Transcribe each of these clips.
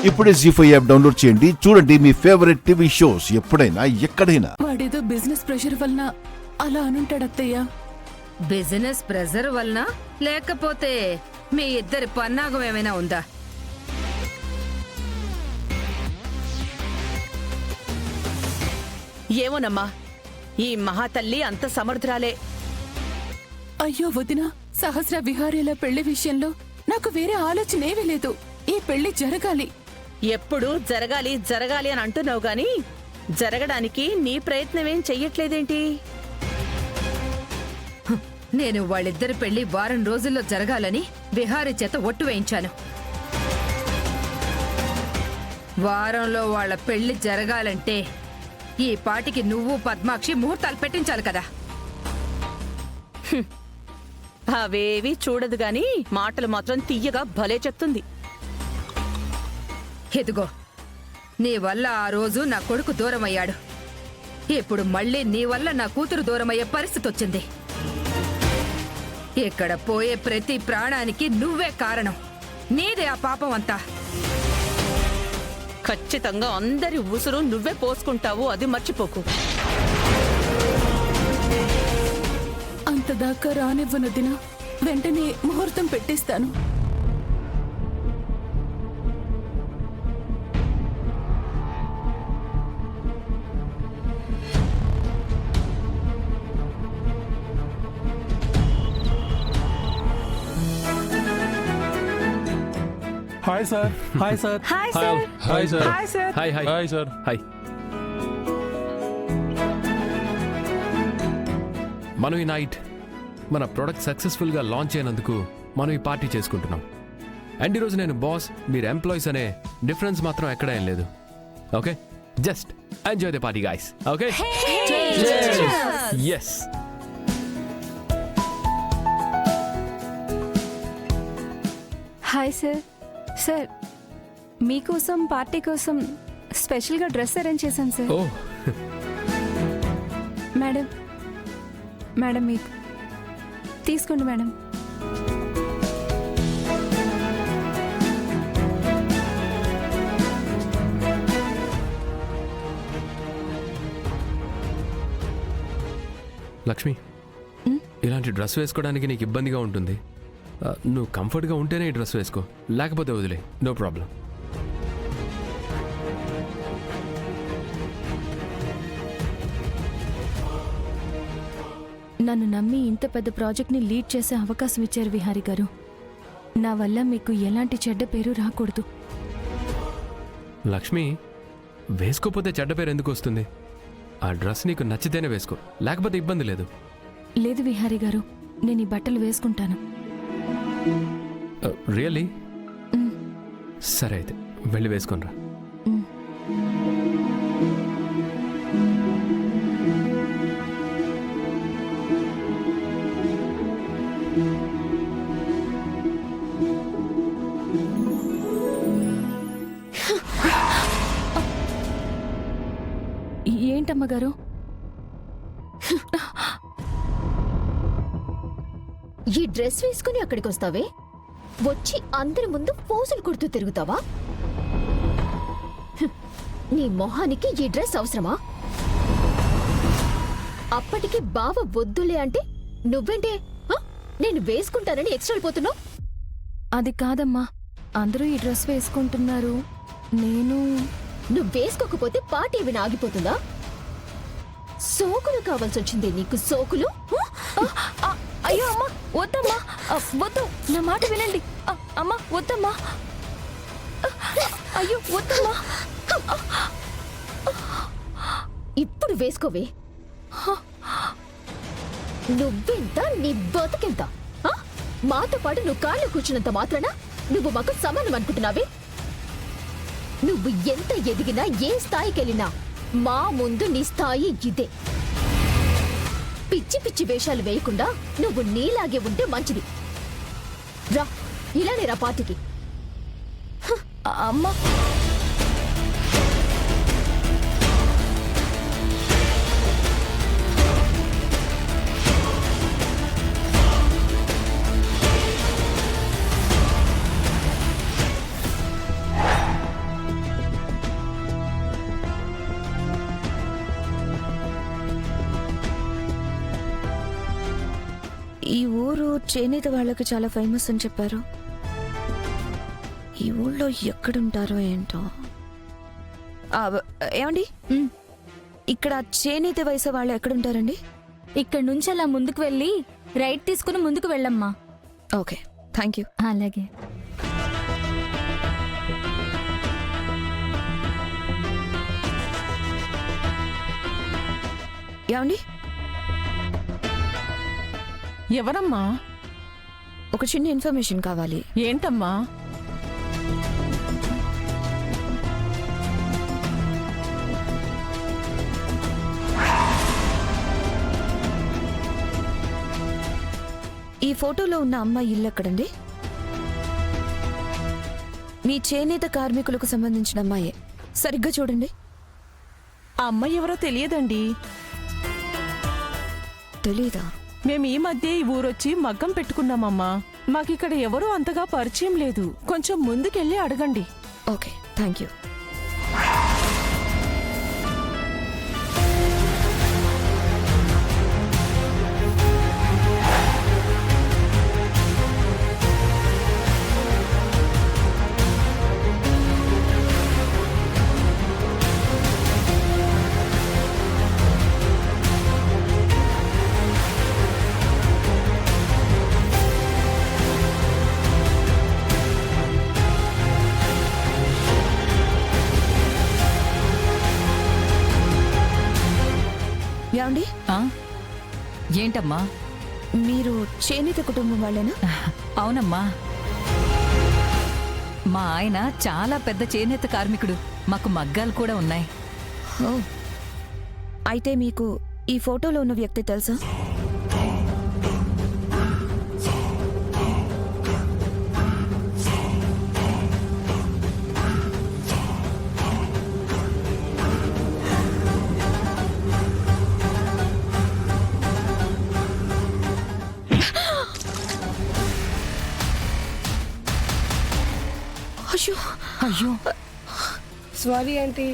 ఇప్పుడే జీ5 app download చేయండి. చూడండి మీ ఫేవరెట్ టీవీ షోస్ ఎప్పుడైనా ఎక్కడైనా. వాడేదో బిజినెస్ ప్రెషర్ వలన అలా అనుంటాడు అత్తయ్య. బిజినెస్ ప్రెజర్ వలన లేకపోతే మీ ఇద్దరి పన్నాగం ఏమైనా ఉందా? ఏమోనమ్మా, ఈ మహాతల్లి అంత సమర్థురాలే. అయ్యో వదిన, సహస్ర విహారీల పెళ్లి విషయంలో నాకు వేరే ఆలోచనేమీ లేదు. ఈ పెళ్లి జరగాలి. ఎప్పుడు జరగాలి జరగాలి అని అంటున్నావు గాని జరగడానికి నీ ప్రయత్నమేం చెయ్యట్లేదేంటి? నేను వాళ్ళిద్దరి పెళ్లి వారం రోజుల్లో జరగాలని విహారీ చేత ఒట్టు వేయించాను. వారంలో వాళ్ళ పెళ్లి జరగాలంటే ఈ పాటికి నువ్వు పద్మాక్షి ముహూర్తాలు పెట్టించాలి కదా. అవేవి చూడదు గాని మాటలు మాత్రం తీయగా భలే చెప్తుంది. ఎదుగో, నీ వల్ల ఆ రోజు నా కొడుకు దూరమయ్యాడు. ఇప్పుడు మళ్ళీ నీ వల్ల నా కూతురు దూరమయ్యే పరిస్థితి వచ్చింది. ఇక్కడ పోయే ప్రతి ప్రాణానికి నువ్వే కారణం. నీదే ఆ పాపం అంతా. ఖచ్చితంగా అందరి ఉసురు నువ్వే పోసుకుంటావు, అది మర్చిపోకు. అంతదాకా రానివ్వను వదిన. వెంటనే ముహూర్తం పెట్టిస్తాను. Hi sir. Hi sir. Hi sir. Hi sir. Hi sir. Hi hi hi sir. Hi. మనం ఈ నైట్ మన ప్రొడక్ట్ సక్సెస్ఫుల్గా లాంచ్ అయినందుకు మనం ఈ పార్టీ చేసుకుంటున్నాం. అండ్ ఈరోజు నేను బాస్, మీరు ఎంప్లాయీస్ అనే డిఫరెన్స్ మాత్రం ఎక్కడ ఏం లేదు. Okay, just enjoy the party guys. Okay, yes. Hi sir. Sir, మీకోసం పార్టీ కోసం స్పెషల్గా డ్రెస్ అరేంజ్ చేశాను సార్. ఓ, మేడం, మేడం మీకు తీసుకోండి మేడం. లక్ష్మి, ఇలాంటి డ్రెస్ వేసుకోవడానికి నీకు ఇబ్బందిగా ఉంటుంది. నువ్వు కంఫర్ట్గా ఉంటేనే ఈ డ్రెస్ వేసుకో, లేకపోతే వదిలే, నో ప్రాబ్లం. నన్ను నమ్మి ఇంత పెద్ద ప్రాజెక్ట్ని లీడ్ చేసే అవకాశం ఇచ్చారు విహారీ గారు. నా వల్ల మీకు ఎలాంటి చెడ్డ పేరు రాకూడదు. లక్ష్మి, వేసుకోపోతే చెడ్డ పేరు ఎందుకు వస్తుంది? ఆ డ్రెస్ నీకు నచ్చితేనే వేసుకో, లేకపోతే ఇబ్బంది లేదు. లేదు విహారీ గారు, నేను ఈ బట్టలు వేసుకుంటాను. రియల్లీ? సరే అయితే వెళ్ళి వేసుకోనరా. ఏంటమ్మగారు? ఈ డ్రెస్ వేసుకుని అక్కడికి వస్తావే, వచ్చి అందరి ముందు పోజులు కొడుతూ తిరుగుతావా? నీ మొహానికి ఈ డ్రెస్ అవసరమా? అప్పటికి బావ వద్దులే అంటే నువ్వేంటే నేను వేసుకుంటానని ఎక్స్ట్రా అయిపోతున్నావు? అది కాదమ్మా, అందరూ ఈ డ్రెస్ వేసుకుంటున్నారు, నేను... నువ్వు వేసుకోకపోతే పార్టీ ఏమైనా ఆగిపోతుందా? సోకులు కావాల్సి వచ్చింది నీకు, సోకులు. అయ్యో అమ్మా, వద్దమ్మా, వద్దు, నా మాట వినండి. అమ్మా వద్దమ్మా, అయ్యో వద్దమ్మా. ఇప్పుడు వేసుకోవే. నువ్వెంత, నీ బతుకెంత? మాతో పాటు నువ్వు కాళ్ళు కూర్చున్నంత మాత్రాన నువ్వు మాకు సమానం అనుకుంటున్నావే? నువ్వు ఎంత ఎదిగినా, ఏ స్థాయికి వెళ్ళినా మా ముందు నీ స్థాయి ఇదే. పిచ్చి పిచ్చి వేషాలు వేయకుండా నువ్వు నీలాగే ఉంటే మంచిది. రా, ఇలానే రా పార్టీకి. అమ్మా, చేనేత వాళ్ళకి చాలా ఫేమస్ అని చెప్పారు. ఈ ఊళ్ళో ఎక్కడుంటారో ఏంటో. ఏమండి, ఇక్కడ చేనేత వయసు వాళ్ళు ఎక్కడుంటారండి? ఇక్కడ నుంచి అలా ముందుకు వెళ్ళి రైట్ తీసుకుని ముందుకు వెళ్ళమ్మా. Okay, thank you. అలాగే. ఏమండి, ఎవరమ్మా? ఒక చిన్న ఇన్ఫర్మేషన్ కావాలి. ఏంటమ్మా? ఈ ఫోటోలో ఉన్న అమ్మాయి ఇల్లు ఎక్కడండి? మీ చేనేత కార్మికులకు సంబంధించిన అమ్మాయే. సరిగ్గా చూడండి. ఆ అమ్మాయి ఎవరో తెలియదండి. తెలీదా? మేము ఈ మధ్య ఈ ఊరొచ్చి మగ్గం పెట్టుకున్నామమ్మా. మాకిక్కడ ఎవరూ అంతగా పరిచయం లేదు. కొంచెం ముందుకెళ్ళి అడగండి. Okay, thank you. ఏమండి, ఏంటమ్మా? మీరు చేనేత కుటుంబం వాళ్ళేనా? అవునమ్మా, మా ఆయన చాలా పెద్ద చేనేత కార్మికుడు. మాకు మగ్గాలు కూడా ఉన్నాయి. ఓ, అయితే మీకు ఈ ఫోటోలో ఉన్న వ్యక్తి తెలుసా? అయ్యో అయ్యో, సారీ ఆంటీ.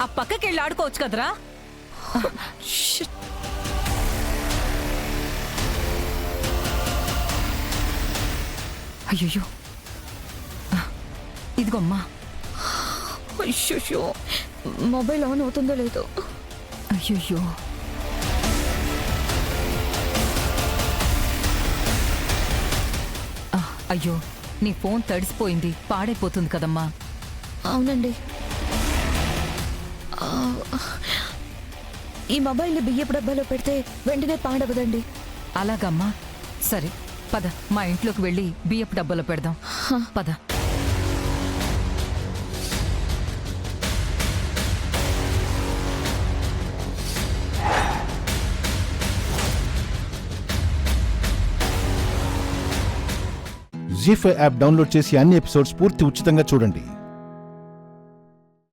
ఆ పక్కకెళ్ళి ఆడుకోవచ్చు కదరా. అయ్యో, ఇదిగోమ్మా. అయ్యో, మొబైల్ ఆన్ అవుతుందో లేదో. అయ్యో, అయ్యో, నీ ఫోన్ తడిసిపోయింది, పాడైపోతుంది కదమ్మా. అవునండి. ఈ మొబైల్ని బియ్యపు డబ్బాలో పెడితే వెంటనే పాడవదండి. అలాగమ్మా, సరే పద, మా ఇంట్లోకి వెళ్ళి బియ్యపు డబ్బాలో పెడదాం. పద. జీ5 యాప్ డౌన్లోడ్ చేసి అన్ని ఎపిసోడ్స్ పూర్తి ఉచితంగా చూడండి.